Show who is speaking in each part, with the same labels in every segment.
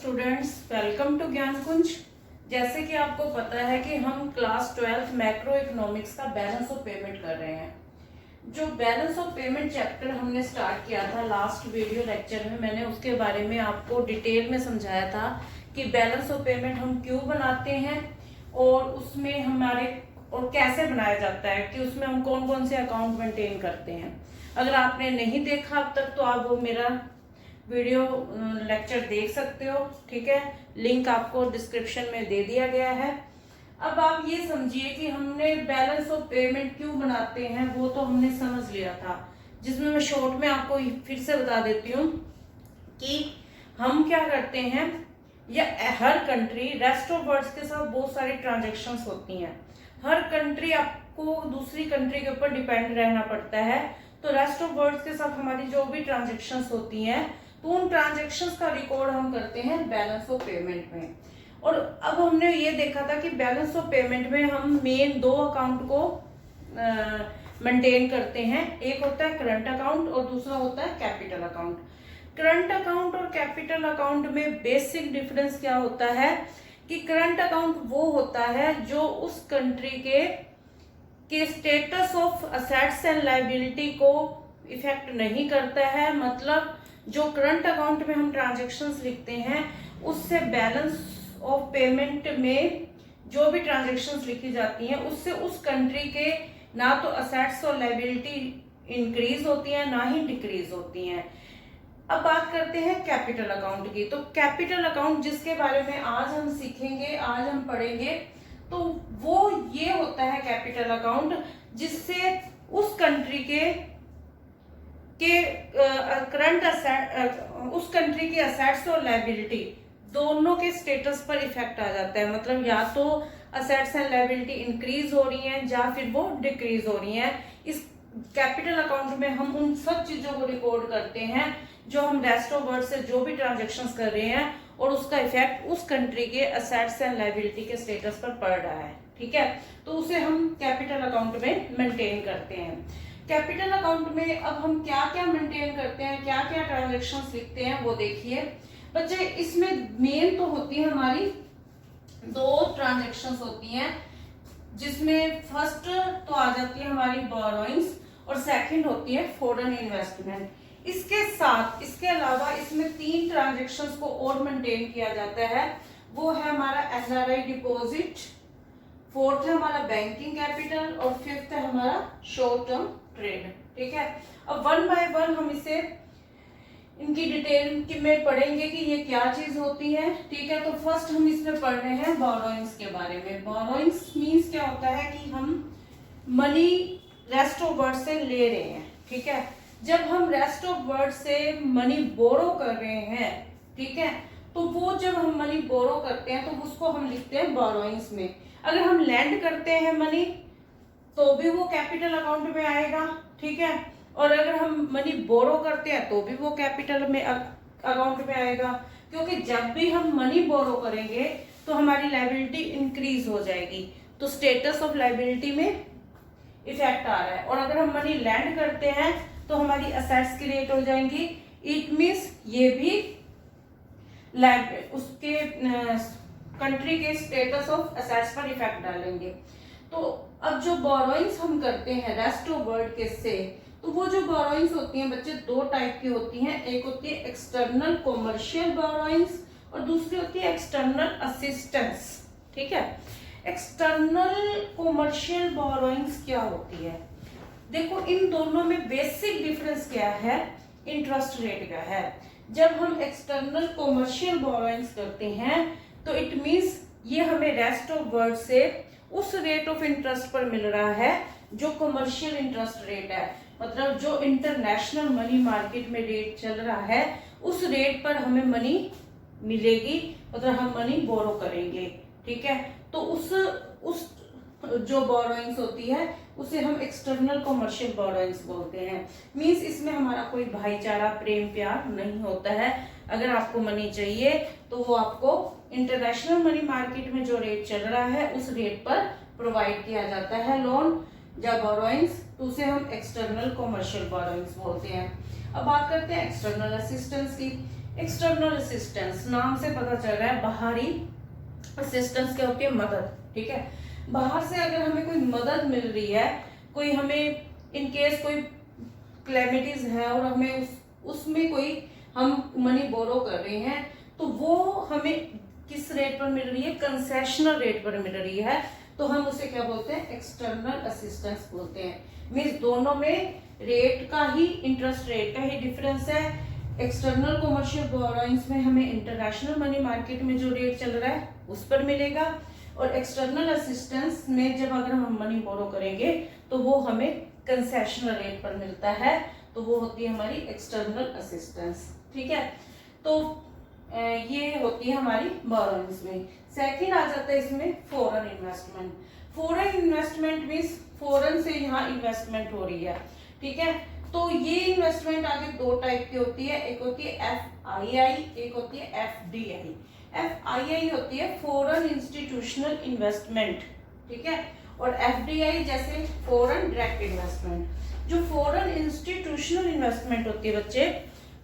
Speaker 1: Students, welcome to ज्ञान कुंज। जैसे कि आपको पता है कि हम क्लास 12th मैक्रो इकोनॉमिक्स का बैलेंस ऑफ पेमेंट कर रहे हैं। जो बैलेंस ऑफ पेमेंट चैप्टर हमने स्टार्ट किया था लास्ट वीडियो लेक्चर में, मैंने उसके बारे में आपको डिटेल में समझाया था कि बैलेंस ऑफ पेमेंट हम क्यों बनाते हैं और उसमें हमारे और कैसे बनाया जाता है, कि उसमें हम कौन कौन से अकाउंट मेंटेन करते हैं। अगर आपने नहीं देखा अब तक तो आप वो मेरा वीडियो लेक्चर देख सकते हो, ठीक है। लिंक आपको डिस्क्रिप्शन में दे दिया गया है। अब आप ये समझिए कि हमने बैलेंस ऑफ पेमेंट क्यों बनाते हैं वो तो हमने समझ लिया था, जिसमें मैं शॉर्ट में आपको फिर से बता देती हूँ कि हम क्या करते हैं। या हर कंट्री रेस्ट ऑफ वर्ल्ड के साथ बहुत सारी ट्रांजेक्शन्स होती हैं। हर कंट्री आपको दूसरी कंट्री के ऊपर डिपेंड रहना पड़ता है। तो रेस्ट ऑफ वर्ल्ड के साथ हमारी जो भी ट्रांजेक्शन्स होती हैं तो उन ट्रांजेक्शन्स का रिकॉर्ड हम करते हैं बैलेंस ऑफ पेमेंट में। और अब हमने ये देखा था कि बैलेंस ऑफ पेमेंट में हम मेन दो अकाउंट को मेंटेन करते हैं। एक होता है करंट अकाउंट और दूसरा होता है कैपिटल अकाउंट। करंट अकाउंट और कैपिटल अकाउंट में बेसिक डिफरेंस क्या होता है कि करंट अकाउंट वो होता है जो उस कंट्री के status of assets and liability को इफेक्ट नहीं करता है। मतलब जो करंट अकाउंट में हम ट्रांजैक्शंस लिखते हैं उससे बैलेंस ऑफ पेमेंट में जो भी ट्रांजैक्शंस लिखी जाती हैं उससे उस कंट्री के ना तो असेट्स और लायबिलिटी इंक्रीज होती हैं ना ही डिक्रीज होती हैं। अब बात करते हैं कैपिटल अकाउंट की। तो कैपिटल अकाउंट जिसके बारे में आज हम सीखेंगे, आज हम पढ़ेंगे, तो वो ये होता है कैपिटल अकाउंट जिससे उस कंट्री के करंट उस कंट्री के असेट्स और लायबिलिटी दोनों के स्टेटस पर इफेक्ट आ जाता है। मतलब या तो असेट्स एंड लायबिलिटी इंक्रीज हो रही हैं या फिर वो डिक्रीज हो रही हैं। इस कैपिटल अकाउंट में हम उन सब चीजों को रिकॉर्ड करते हैं जो हम रेस्ट ऑफ वर्ल्ड से जो भी ट्रांजेक्शन्स कर रहे हैं और उसका इफेक्ट उस कंट्री के असेट्स एंड लायबिलिटी के स्टेटस पर पड़ रहा है, ठीक है। तो उसे हम कैपिटल अकाउंट में मेंटेन करते हैं। कैपिटल अकाउंट में अब हम क्या क्या मेंटेन करते हैं, क्या क्या ट्रांजेक्शन्स लिखते हैं वो देखिए बच्चे। इसमें मेन तो होती है हमारी दो ट्रांजेक्शन्स होती हैं, जिसमें फर्स्ट तो आ जाती है हमारी बोरोइंग्स और सेकंड होती है फॉरेन इन्वेस्टमेंट। इसके साथ इसके अलावा इसमें तीन ट्रांजेक्शन्स को और मेंटेन किया जाता है। वो है हमारा एसआरआई डिपॉजिट, फोर्थ है हमारा बैंकिंग कैपिटल और फिफ्थ है हमारा शॉर्ट टर्म ट्रेड, ठीक है। अब वन बाय वन हम इसे इनकी डिटेल में पढ़ेंगे कि ये क्या चीज होती है, ठीक है। तो फर्स्ट हम इसमें पढ़ रहे हैं बोरोइंग्स के बारे में। बोरोइंग्स मींस क्या होता है कि हम मनी रेस्ट ऑफ वर्ल्ड से ले रहे हैं, ठीक है। जब हम रेस्ट ऑफ वर्ल्ड से मनी बोरो कर रहे हैं, ठीक है, तो वो जब हम मनी बोरो करते हैं तो उसको हम लिखते हैं बोरोइंग्स में। अगर हम लैंड करते हैं मनी तो भी वो कैपिटल अकाउंट में आएगा, ठीक है। और अगर हम मनी बोरो करते हैं तो भी वो कैपिटल में अकाउंट में आएगा, क्योंकि जब भी हम मनी बोरो करेंगे तो हमारी लायबिलिटी इंक्रीज हो जाएगी, तो स्टेटस ऑफ लायबिलिटी में इफेक्ट आ रहा है। और अगर हम मनी लैंड करते हैं तो हमारी असेट्स क्रिएट हो जाएंगी। इट मींस ये भी उसके कंट्री के स्टेटस ऑफ असेट्स पर इफेक्ट डालेंगे। तो अब जो बोरोइंग्स हम करते हैं रेस्ट ऑफ वर्ल्ड के से, तो वो जो बोरोइंग्स होती हैं बच्चे दो टाइप की होती हैं। एक होती है एक्सटर्नल कॉमर्शियल बोरोइंग्स और दूसरी होती है एक्सटर्नल असिस्टेंस, ठीक है। एक्सटर्नल कॉमर्शियल बोरोइंग्स क्या होती है, देखो इन दोनों में बेसिक डिफरेंस क्या है, इंटरेस्ट रेट का है। जब हम एक्सटर्नल कॉमर्शियल बोरोइंग्स करते हैं तो इट मींस ये हमें रेस्ट ऑफ वर्ल्ड से उस रेट ऑफ इंटरेस्ट पर मिल रहा है जो कमर्शियल इंटरेस्ट रेट है। मतलब जो इंटरनेशनल मनी मार्केट में रेट चल रहा है उस रेट पर हमें मनी मिलेगी, मतलब हम मनी बोरो करेंगे, ठीक है। तो उस जो बोरोइंग्स होती है उसे हम एक्सटर्नल कॉमर्शियल बोरोइंग्स बोलते हैं। मींस इसमें हमारा कोई भाईचारा प्रेम प्यार नहीं होता है। अगर आपको मनी चाहिए तो वो आपको इंटरनेशनल मनी मार्केट में जो रेट चल रहा है उस रेट पर प्रोवाइड किया जाता है लोन या बोरोइंग्स, तो उसे हम एक्सटर्नल कॉमर्शियल बोरोइंग्स बोलते हैं। अब बात करते हैं एक्सटर्नल असिस्टेंस की। एक्सटर्नल असिस्टेंस, नाम से पता चल रहा है बाहरी असिस्टेंस क्या होती है, मदद। ठीक है, बाहर से अगर हमें कोई मदद मिल रही है, कोई हमें इन केस कोई क्लेमिटीज है और हमें उसमें कोई हम मनी बोरो कर रहे हैं, तो वो हमें किस रेट पर मिल रही है, कंसेशनल रेट पर मिल रही है, तो हम उसे क्या बोलते हैं, एक्सटर्नल असिस्टेंस बोलते हैं। मीन्स दोनों में रेट का ही, इंटरेस्ट रेट का ही डिफरेंस है। एक्सटर्नल कॉमर्शियल बोरोइंग्स में हमें इंटरनेशनल मनी मार्केट में जो रेट चल रहा है उस पर मिलेगा, और एक्सटर्नल असिस्टेंस में जब अगर हम मनी बोरो करेंगे तो वो हमें कंसेशनल रेट पर मिलता है, तो वो होती है हमारी एक्सटर्नल असिस्टेंस। ठीक है, तो ये होती है हमारी बोरोइंग्स में। सेकंड आ जाता है इसमें foreign investment. Foreign investment means foreign से यहाँ इन्वेस्टमेंट हो रही है। ठीक है, तो ये इन्वेस्टमेंट आगे दो टाइप की होती है, एक होती है FII, एक होती है FDI। FII होती है फॉरेन इंस्टीट्यूशनल इन्वेस्टमेंट, ठीक है, और FDI जैसे फॉरेन डायरेक्ट इन्वेस्टमेंट। जो फॉरेन इंस्टीट्यूशनल इन्वेस्टमेंट होती है बच्चे,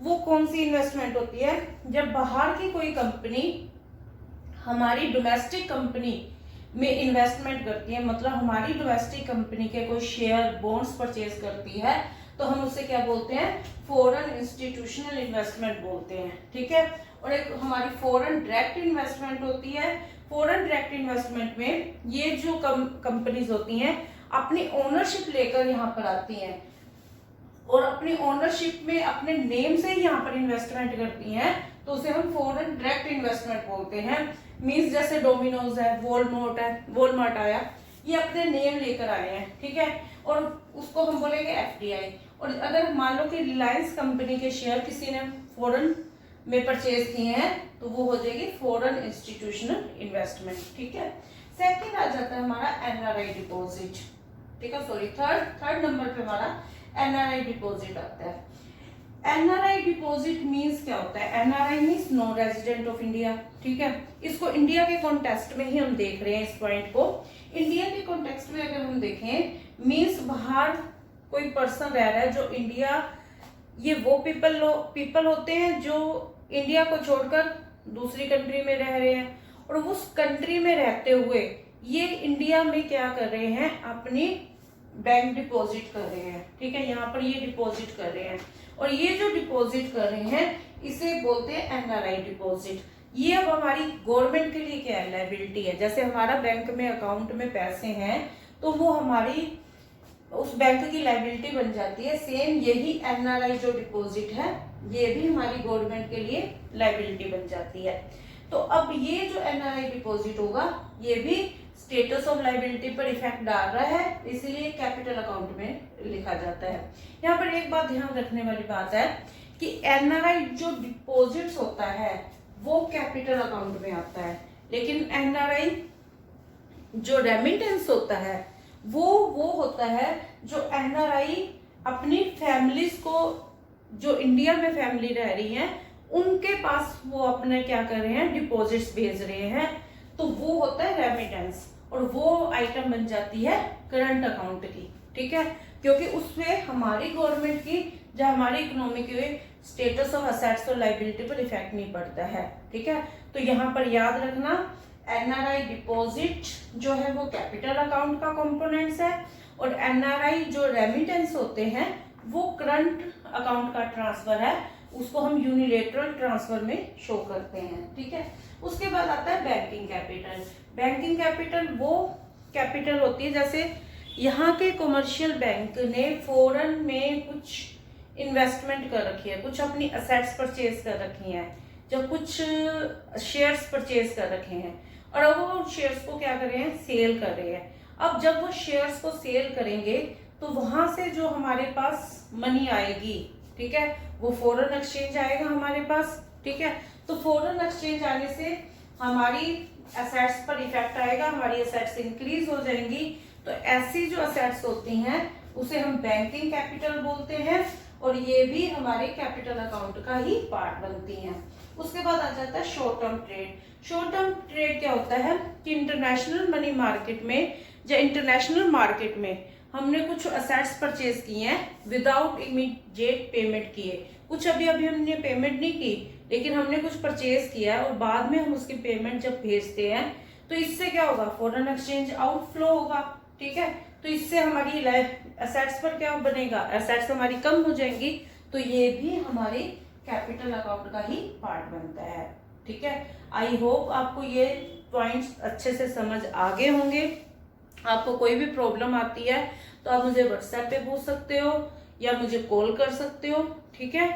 Speaker 1: वो कौन सी इन्वेस्टमेंट होती है, जब बाहर की कोई कंपनी हमारी डोमेस्टिक कंपनी में इन्वेस्टमेंट करती है, मतलब हमारी डोमेस्टिक कंपनी के कोई शेयर बॉन्ड्स परचेज करती है, तो हम उससे क्या बोलते हैं, फॉरेन इंस्टीट्यूशनल इन्वेस्टमेंट बोलते हैं। ठीक है, और एक हमारी फॉरेन डायरेक्ट इन्वेस्टमेंट होती है। फॉरेन डायरेक्ट इन्वेस्टमेंट में ये जो कंपनीज होती हैं अपनी ओनरशिप लेकर यहाँ पर आती हैं और अपनी ओनरशिप में अपने नेम से ही यहाँ पर इन्वेस्टमेंट करती हैं, तो उसे हम फॉरेन डायरेक्ट इन्वेस्टमेंट बोलते हैं। मींस जैसे डोमिनोज है, वॉलमार्ट आया, ये अपने नेम लेकर आए हैं, ठीक है, और उसको हम बोलेंगे FDI। और अगर मान लो कि रिलायंस कंपनी के शेयर किसी ने फॉरेन में परचेज किए हैं, तो वो हो जाएगी फॉरेन इंस्टीट्यूशनल इन्वेस्टमेंट। ठीक है, सेकंड आ जाता है हमारा NRI डिपॉजिट। ठीक है, सॉरी, थर्ड नंबर पे हमारा NRI डिपॉजिट आता है। NRI डिपॉजिट मींस क्या होता है, NRI means non resident of India. ठीक है, इसको इंडिया के कॉन्टेक्स्ट में ही हम देख रहे हैं इस पॉइंट को। इंडिया के कॉन्टेक्स्ट में अगर हम देखें, मींस बाहर कोई पर्सन रह रहा है जो इंडिया, ये वो पीपल होते हैं जो इंडिया को छोड़कर दूसरी कंट्री में रह रहे हैं, और उस कंट्री में रहते हुए ये इंडिया में क्या कर रहे हैं, अपनी बैंक डिपॉजिट कर रहे हैं। ठीक है, यहाँ पर ये डिपॉजिट कर रहे हैं, और ये जो डिपॉजिट कर रहे हैं इसे बोलते हैं NRI डिपॉजिट। ये अब हमारी गवर्नमेंट के लिए क्या है, लायबिलिटी है। जैसे हमारा बैंक में अकाउंट में पैसे हैं, तो वो हमारी उस बैंक की लायबिलिटी बन जाती है। सेम यही NRI जो डिपॉजिट है, ये भी हमारी गवर्नमेंट के लिए लायबिलिटी बन जाती है। तो अब ये जो NRI डिपॉजिट होगा, ये भी स्टेटस ऑफ लायबिलिटी पर इफेक्ट डाल रहा है, इसलिए कैपिटल अकाउंट में लिखा जाता है। यहाँ पर एक बात ध्यान रखने वाली बात है कि NRI जो डिपॉजिट्स होता है वो कैपिटल अकाउंट में आता है, लेकिन NRI जो रेमिटेंस होता है वो होता है जो NRI अपनी फैमिलीज को, जो इंडिया में फैमिली रह रही है, उनके पास वो अपने क्या कर रहे हैं, डिपॉजिट्स भेज रहे हैं, तो वो होता है रेमिटेंस, और वो आइटम बन जाती है करंट अकाउंट की। ठीक है, क्योंकि उसमें हमारी गवर्नमेंट की, जो हमारी इकोनॉमी के स्टेटस ऑफ असेट्स और लायबिलिटी पर इफेक्ट नहीं पड़ता है। ठीक है, तो यहाँ पर याद रखना NRI डिपॉजिट जो है वो कैपिटल अकाउंट का कंपोनेंट्स है, और NRI जो रेमिटेंस होते हैं वो करंट अकाउंट का ट्रांसफर है, उसको हम यूनिलेटरल ट्रांसफर में शो करते हैं। ठीक है, उसके बाद आता है बैंकिंग कैपिटल। बैंकिंग कैपिटल वो कैपिटल होती है, जैसे यहाँ के कमर्शियल बैंक ने फॉरेन में कुछ इन्वेस्टमेंट कर रखी है, कुछ अपनी असेट्स परचेज कर रखी हैं, जो कुछ शेयर्स परचेज कर रखे हैं, और अब वो शेयर्स को क्या कर रहे हैं, सेल कर रहे हैं। अब जब वो शेयर्स को सेल करेंगे तो वहां से जो हमारे पास मनी आएगी, ठीक है, वो फॉरेन एक्सचेंज आएगा हमारे पास। ठीक है, तो फॉरेन एक्सचेंज आने से हमारी एसेट्स पर इफेक्ट आएगा, हमारी एसेट्स इंक्रीज हो जाएंगी। तो ऐसी जो एसेट्स होती हैं उसे हम बैंकिंग कैपिटल बोलते हैं, और ये भी हमारे कैपिटल अकाउंट का ही पार्ट बनती हैं। उसके बाद आ जाता है short term trade. Short term trade क्या होता है कि इंटरनेशनल मनी मार्केट में या इंटरनेशनल मार्केट में हमने कुछ असेट्स परचेज किए हैं विदाउट इमीडिएट पेमेंट किए, कुछ अभी हमने पेमेंट नहीं की, लेकिन हमने कुछ परचेज किया है और बाद में हम उसकी पेमेंट जब भेजते हैं तो इससे क्या होगा, फॉरेन एक्सचेंज आउटफ्लो होगा। ठीक है, तो इससे हमारी असेट्स पर क्या बनेगा, असेट्स हमारी कम हो जाएंगी, तो ये भी हमारी कैपिटल अकाउंट का ही पार्ट बनता है। ठीक है, आई होप आपको ये पॉइंट्स अच्छे से समझ आ गए होंगे। आपको कोई भी प्रॉब्लम आती है तो आप मुझे व्हाट्सएप पे पूछ सकते हो या मुझे कॉल कर सकते हो। ठीक है,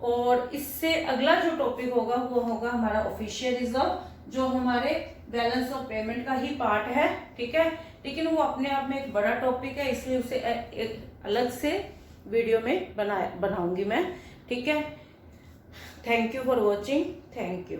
Speaker 1: और इससे अगला जो टॉपिक होगा वो होगा हमारा ऑफिशियल रिजर्व, जो हमारे बैलेंस ऑफ पेमेंट का ही पार्ट है। ठीक है, लेकिन वो अपने आप में एक बड़ा टॉपिक है, इसलिए उसे एक अलग से वीडियो में बनाऊंगी मैं। ठीक है, thank you for watching, thank you.